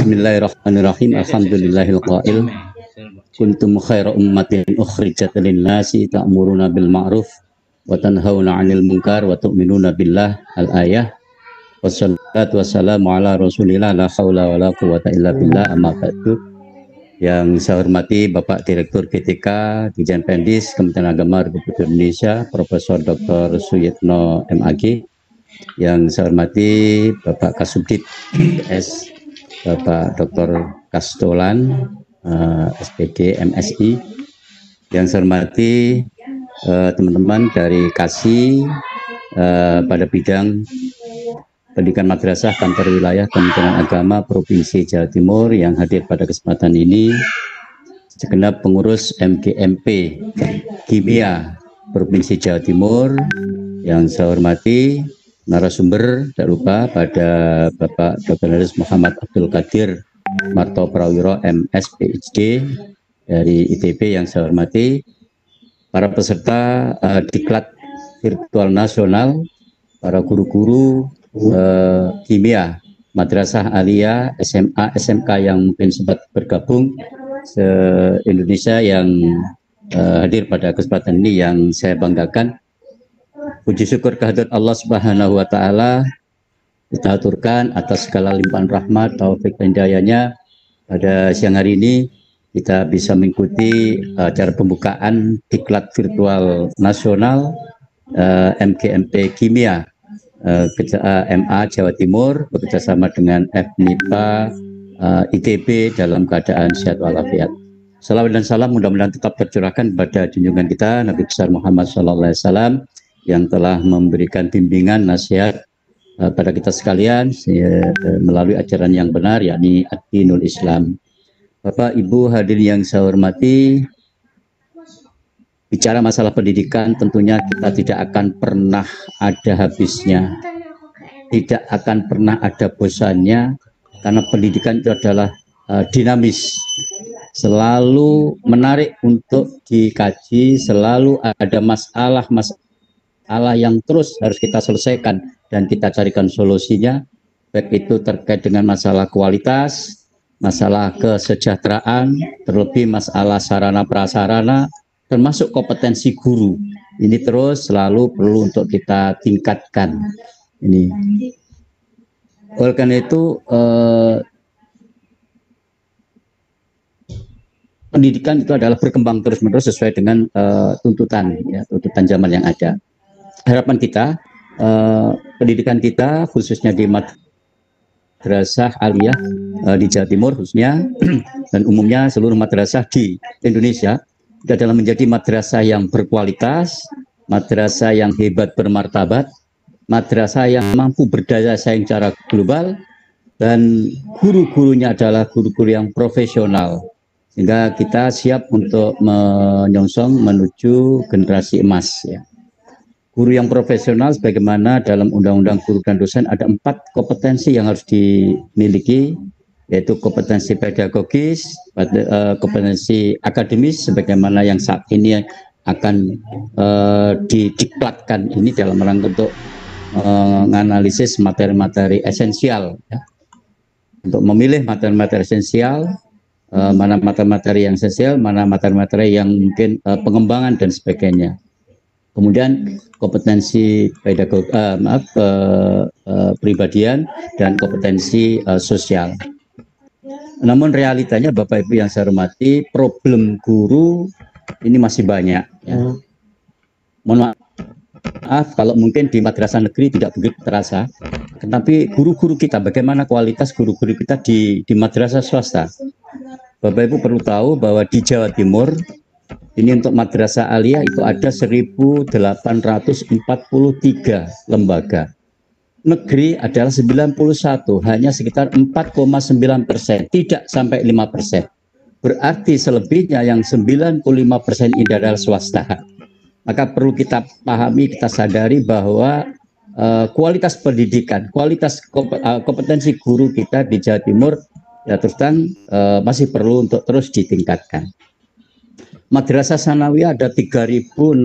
Bismillahirrahmanirrahim. Alhamdulillahil qail kuntum khaira ummatin ukhrijat lin-nasi ta'muruna bil ma'ruf wa tanhauna 'anil munkar wa tu'minuna billah. Al-ayah. Wassalatu wassalamu ala Rasulillah la haula wala quwata illa billah. Amma ba'du. Yang saya hormati Bapak Direktur GTK Dirjen Pendis Kementerian Agama Republik Indonesia Profesor Dr. Suyitno MAG. Yang saya hormati Bapak Kasubdit S Bapak Dr. Kastolan SPD MSI. Yang saya hormati teman-teman dari KASI pada bidang pendidikan madrasah kantor wilayah Kementerian Agama Provinsi Jawa Timur yang hadir pada kesempatan ini, segenap pengurus MGMP Kimia Provinsi Jawa Timur yang saya hormati, narasumber tak lupa pada Bapak Dr. Muhammad Abdul Qadir Marto Prawiro MS PhD dari ITB yang saya hormati, para peserta diklat virtual nasional, para guru-guru kimia, madrasah aliyah, SMA, SMK yang mungkin sempat bergabung se-Indonesia yang hadir pada kesempatan ini yang saya banggakan. Puji syukur kehadirat Allah Subhanahu wa taala kita aturkan atas segala limpahan rahmat, taufik dan hidayahnya. Pada siang hari ini kita bisa mengikuti acara pembukaan diklat virtual nasional MGMP Kimia MA Jawa Timur bekerjasama dengan FNIPA ITB dalam keadaan sehat walafiat. Salawat dan salam mudah-mudahan tetap tercurahkan kepada junjungan kita Nabi besar Muhammad SAW yang telah memberikan bimbingan nasihat pada kita sekalian melalui ajaran yang benar, yakni Ad-Dinul Islam. Bapak Ibu hadirin yang saya hormati, bicara masalah pendidikan tentunya kita tidak akan pernah ada habisnya, tidak akan pernah ada bosannya, karena pendidikan itu adalah dinamis, selalu menarik untuk dikaji, selalu ada masalah yang terus harus kita selesaikan dan kita carikan solusinya, baik itu terkait dengan masalah kualitas, masalah kesejahteraan, terlebih masalah sarana prasarana, termasuk kompetensi guru. Ini terus selalu perlu untuk kita tingkatkan. Ini. Oleh karena itu, pendidikan itu adalah berkembang terus-menerus sesuai dengan tuntutan zaman yang ada. Harapan kita, pendidikan kita khususnya di madrasah aliyah di Jawa Timur khususnya dan umumnya seluruh madrasah di Indonesia itu adalah menjadi madrasah yang berkualitas, madrasah yang hebat bermartabat, madrasah yang mampu berdaya saing secara global, dan guru-gurunya adalah guru-guru yang profesional, sehingga kita siap untuk menyongsong menuju generasi emas. Ya. Guru yang profesional, sebagaimana dalam Undang-Undang Guru dan Dosen ada 4 kompetensi yang harus dimiliki, yaitu kompetensi pedagogis, kompetensi akademis, sebagaimana yang saat ini akan didiklatkan ini dalam rangka untuk menganalisis materi-materi esensial, ya. Untuk memilih materi-materi esensial, mana materi-materi yang esensial, mana materi-materi yang mungkin pengembangan dan sebagainya. Kemudian kompetensi pribadian dan kompetensi sosial. Namun realitanya Bapak Ibu yang saya hormati, problem guru ini masih banyak. Ya. Mohon maaf kalau mungkin di madrasah negeri tidak begitu terasa, tetapi guru-guru kita, bagaimana kualitas guru-guru kita di madrasah swasta. Bapak Ibu perlu tahu bahwa di Jawa Timur ini untuk madrasah aliyah itu ada 1.843 lembaga. Negeri adalah 91, hanya sekitar 4,9%, tidak sampai 5%. Berarti selebihnya yang 95% ini adalah swasta. Maka perlu kita pahami, kita sadari bahwa kualitas pendidikan, kualitas kompetensi guru kita di Jawa Timur ya terus terang masih perlu untuk terus ditingkatkan. Madrasah sanawiyah ada 3.694.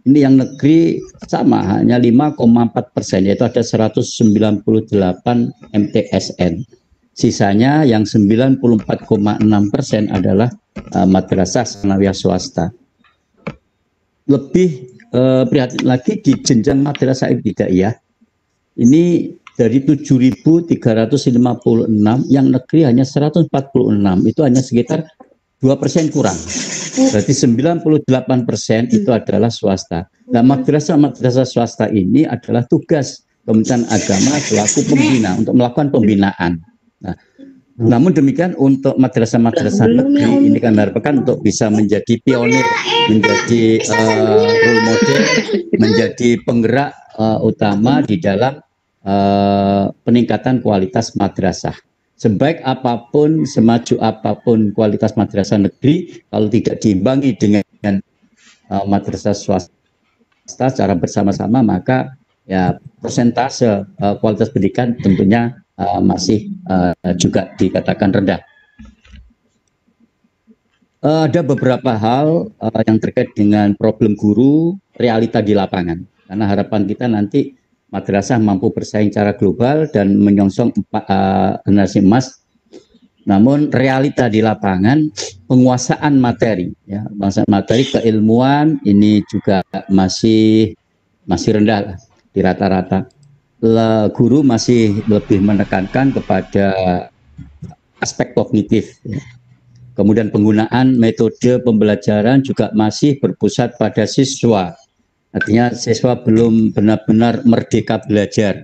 Ini yang negeri sama, hanya 5,4%, yaitu ada 198 MTSN. Sisanya yang 94,6% adalah madrasah sanawiyah swasta. Lebih prihatin lagi di jenjang madrasah ibtidaiyah, ini dari 7.356 yang negeri hanya 146, itu hanya sekitar 2% kurang. Berarti 98% itu adalah swasta. Nah, madrasah swasta ini adalah tugas Kementerian Agama selaku pembina untuk melakukan pembinaan. Nah, namun demikian untuk madrasah negeri ini kami harapkan untuk bisa menjadi pionir, menjadi role model, menjadi penggerak utama di dalam peningkatan kualitas madrasah. Sebaik apapun, semaju apapun kualitas madrasah negeri, kalau tidak diimbangi dengan madrasah swasta secara bersama-sama, maka ya persentase kualitas pendidikan tentunya masih juga dikatakan rendah. Ada beberapa hal yang terkait dengan problem guru, realita di lapangan. Karena harapan kita nanti madrasah mampu bersaing secara global dan menyongsong generasi emas. Namun realita di lapangan, penguasaan materi, ya, penguasaan materi keilmuan ini juga masih rendah di rata-rata. Guru masih lebih menekankan kepada aspek kognitif. Ya. Kemudian penggunaan metode pembelajaran juga masih berpusat pada siswa. Artinya siswa belum benar-benar merdeka belajar.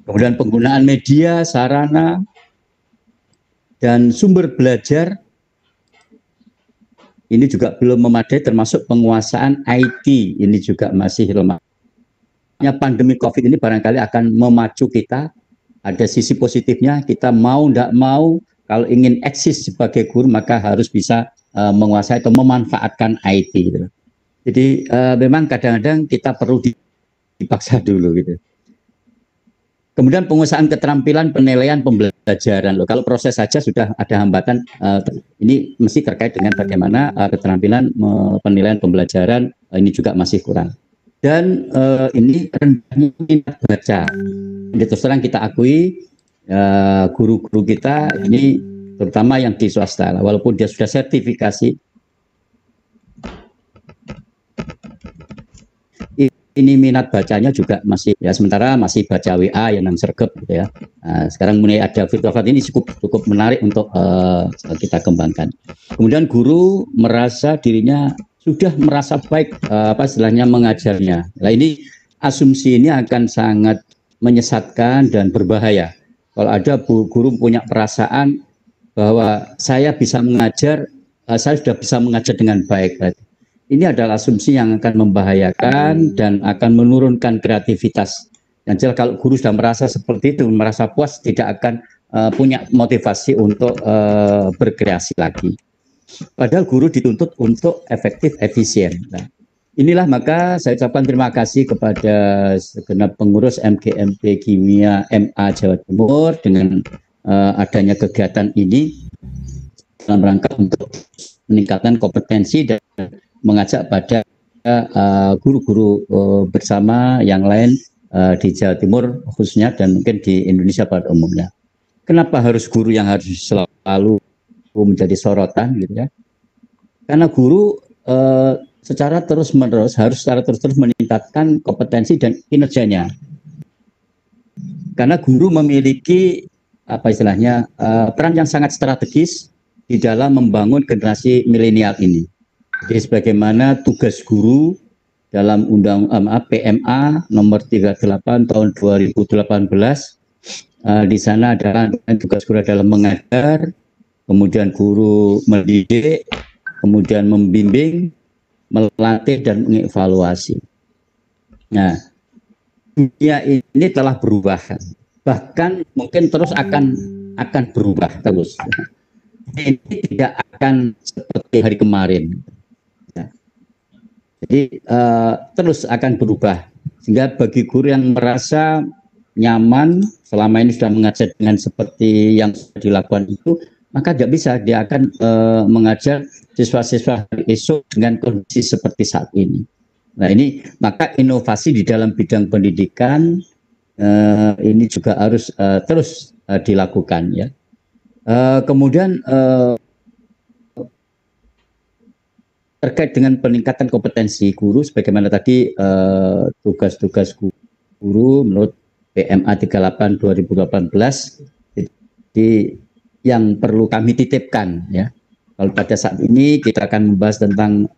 Kemudian penggunaan media, sarana, dan sumber belajar ini juga belum memadai, termasuk penguasaan IT ini juga masih lemah. Pandemi COVID ini barangkali akan memacu kita, ada sisi positifnya, kita mau tidak mau kalau ingin eksis sebagai guru maka harus bisa menguasai atau memanfaatkan IT. Gitu. Jadi memang kadang-kadang kita perlu dipaksa dulu gitu. Kemudian penguasaan keterampilan penilaian pembelajaran. Loh, kalau proses saja sudah ada hambatan, ini mesti terkait dengan bagaimana keterampilan penilaian pembelajaran ini juga masih kurang. Dan ini rendahnya minat baca. Ini terus terang kita akui guru-guru kita ini terutama yang di swasta, walaupun dia sudah sertifikasi, ini minat bacanya juga masih ya, sementara masih baca WA yang sergap gitu ya. Nah, sekarang mulai ada virtual class ini cukup menarik untuk kita kembangkan. Kemudian guru merasa dirinya sudah merasa baik apa istilahnya mengajarnya. Nah, ini asumsi ini akan sangat menyesatkan dan berbahaya. Kalau ada guru punya perasaan bahwa saya bisa mengajar, saya sudah bisa mengajar dengan baik. Ini adalah asumsi yang akan membahayakan dan akan menurunkan kreativitas. Yang jelas kalau guru sudah merasa seperti itu, merasa puas, tidak akan punya motivasi untuk berkreasi lagi. Padahal guru dituntut untuk efektif, efisien. Nah, inilah maka saya ucapkan terima kasih kepada segenap pengurus MGMP Kimia MA Jawa Timur dengan adanya kegiatan ini dalam rangka untuk meningkatkan kompetensi dan mengajak pada guru-guru bersama yang lain di Jawa Timur khususnya dan mungkin di Indonesia pada umumnya. Kenapa harus guru yang harus selalu menjadi sorotan gitu ya? Karena guru secara terus-menerus harus secara terus-terus meningkatkan kompetensi dan kinerjanya. Karena guru memiliki apa istilahnya peran yang sangat strategis di dalam membangun generasi milenial ini. Jadi sebagaimana tugas guru dalam PMA nomor 38 tahun 2018 di sana adalah tugas guru adalah mengajar, kemudian guru mendidik, kemudian membimbing, melatih dan mengevaluasi. Nah, dunia ini telah berubah, bahkan mungkin terus akan berubah terus. Ini tidak akan seperti hari kemarin. Jadi terus akan berubah sehingga bagi guru yang merasa nyaman selama ini sudah mengajar dengan seperti yang sudah dilakukan itu, maka tidak bisa dia akan mengajar siswa-siswa esok dengan kondisi seperti saat ini. Nah ini maka inovasi di dalam bidang pendidikan ini juga harus terus dilakukan ya. Kemudian terkait dengan peningkatan kompetensi guru, sebagaimana tadi tugas-tugas guru menurut PMA 38 2018, jadi yang perlu kami titipkan ya. Kalau pada saat ini kita akan membahas tentang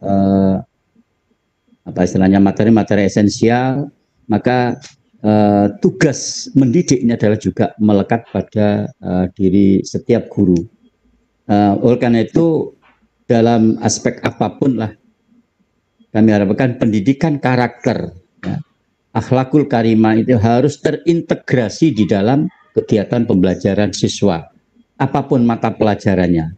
apa istilahnya materi-materi esensial, maka tugas mendidik ini adalah juga melekat pada diri setiap guru. Oleh karena itu dalam aspek apapun lah kami harapkan pendidikan karakter, ya, akhlakul karimah itu harus terintegrasi di dalam kegiatan pembelajaran siswa, apapun mata pelajarannya.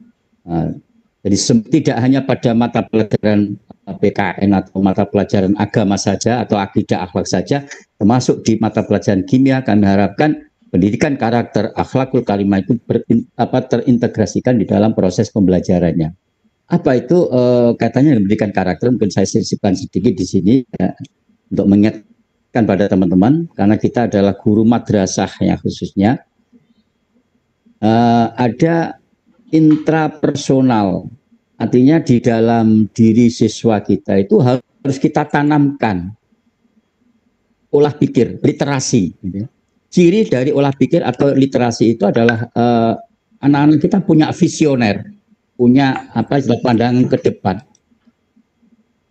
Jadi tidak hanya pada mata pelajaran PKN atau mata pelajaran agama saja atau akidah akhlak saja, termasuk di mata pelajaran kimia kami harapkan pendidikan karakter akhlakul karimah itu terintegrasikan di dalam proses pembelajarannya. Apa itu katanya pendidikan karakter? Mungkin saya sisipkan sedikit di sini ya, untuk mengingatkan pada teman-teman, karena kita adalah guru madrasah ya khususnya. Ada intrapersonal, artinya di dalam diri siswa kita itu harus kita tanamkan olah pikir, literasi. Gitu. Ciri dari olah pikir atau literasi itu adalah anak-anak kita punya visioner, punya pandangan ke depan.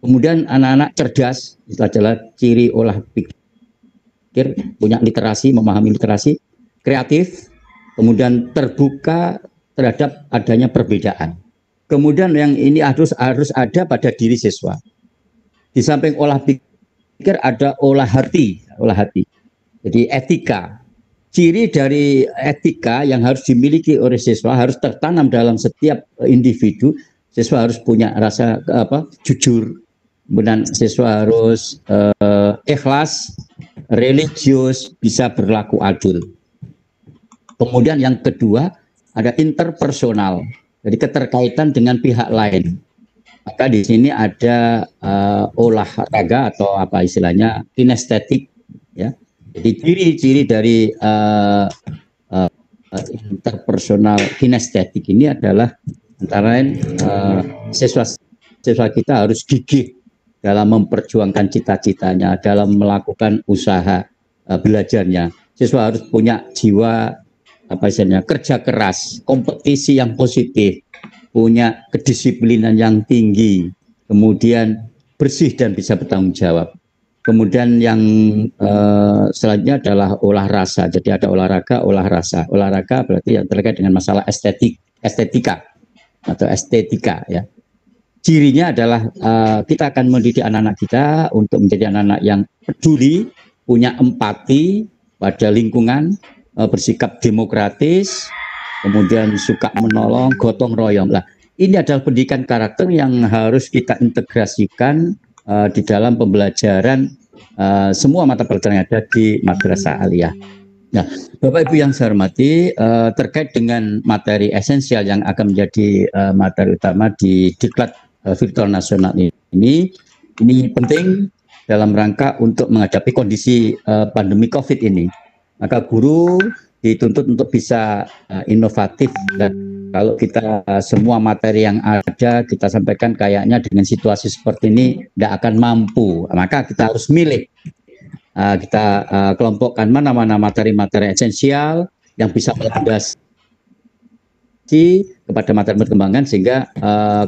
Kemudian anak-anak cerdas, itu adalah ciri olah pikir, punya literasi, memahami literasi, kreatif, kemudian terbuka terhadap adanya perbedaan. Kemudian yang ini harus ada pada diri siswa. Di samping olah pikir ada olah hati. Jadi etika. Ciri dari etika yang harus dimiliki oleh siswa harus tertanam dalam setiap individu. Siswa harus punya rasa jujur, kemudian siswa harus ikhlas, religius, bisa berlaku adil. Kemudian yang kedua ada interpersonal, jadi keterkaitan dengan pihak lain. Maka di sini ada olahraga atau apa istilahnya kinestetik, ya. Jadi ciri-ciri dari interpersonal kinestetik ini adalah antara lain siswa kita harus gigih dalam memperjuangkan cita-citanya, dalam melakukan usaha belajarnya. Siswa harus punya jiwa kerja keras, kompetisi yang positif, punya kedisiplinan yang tinggi, kemudian bersih dan bisa bertanggung jawab. Kemudian yang selanjutnya adalah olah rasa. Jadi ada olahraga, olah rasa. Olahraga berarti yang terkait dengan masalah estetika ya. Cirinya adalah kita akan mendidik anak-anak kita untuk menjadi anak-anak yang peduli, punya empati pada lingkungan, bersikap demokratis, kemudian suka menolong, gotong royong. Lah, ini adalah pendidikan karakter yang harus kita integrasikan di dalam pembelajaran semua mata pelajaran yang ada di Madrasah Aliyah. Nah, Bapak Ibu yang saya hormati, terkait dengan materi esensial yang akan menjadi materi utama di Diklat Virtual Nasional ini penting dalam rangka untuk menghadapi kondisi pandemi COVID ini. Maka guru dituntut untuk bisa inovatif, dan kalau kita semua materi yang ada kita sampaikan kayaknya dengan situasi seperti ini tidak akan mampu, maka kita harus milih, kita kelompokkan mana materi-materi esensial yang bisa melandasi kepada materi perkembangan, sehingga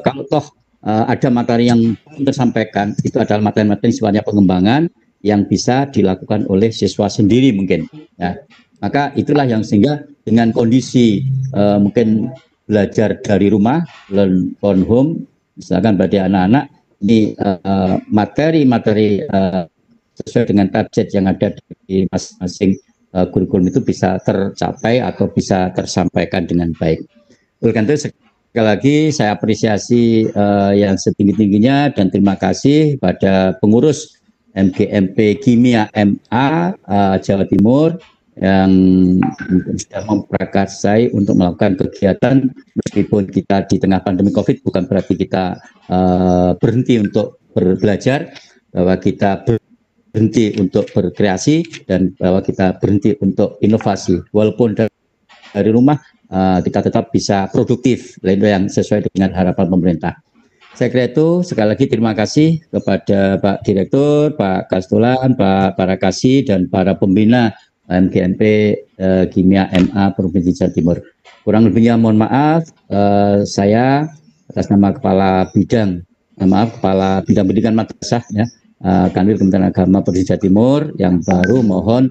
kalau toh ada materi yang tersampaikan itu adalah materi-materi sifatnya pengembangan yang bisa dilakukan oleh siswa sendiri mungkin ya. Maka itulah yang sehingga dengan kondisi mungkin belajar dari rumah, learn from home, misalkan bagi anak-anak, ini materi-materi sesuai dengan target yang ada di masing-masing kurikulum itu bisa tercapai atau bisa tersampaikan dengan baik. Oleh karena itu sekali lagi saya apresiasi yang setinggi-tingginya dan terima kasih pada pengurus MGMP Kimia MA Jawa Timur yang sudah memprakarsai untuk melakukan kegiatan. Meskipun kita di tengah pandemi COVID, bukan berarti kita berhenti untuk belajar, bahwa kita berhenti untuk berkreasi dan bahwa kita berhenti untuk inovasi. Walaupun dari rumah kita tetap bisa produktif, yang sesuai dengan harapan pemerintah. Saya kira itu. Sekali lagi terima kasih kepada Pak Direktur, Pak Kastulan, Pak Parakasi, dan para pembina MGNP Kimia MA Provinsi Jawa Timur. Kurang lebihnya mohon maaf, saya atas nama Kepala Bidang Pendidikan Madrasah ya, Kanwil Kementerian Agama Provinsi Jawa Timur yang baru mohon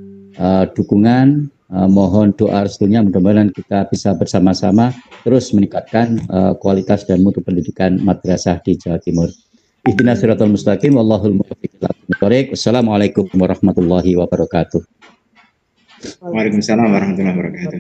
dukungan, mohon doa restunya, mudah-mudahan kita bisa bersama-sama terus meningkatkan kualitas dan mutu pendidikan madrasah di Jawa Timur. Ihdinas siratal mustaqim, wallahul muwaffiq ila aqwamit thoriq. Wassalamualaikum warahmatullahi wabarakatuh. Waalaikumsalam warahmatullahi wabarakatuh.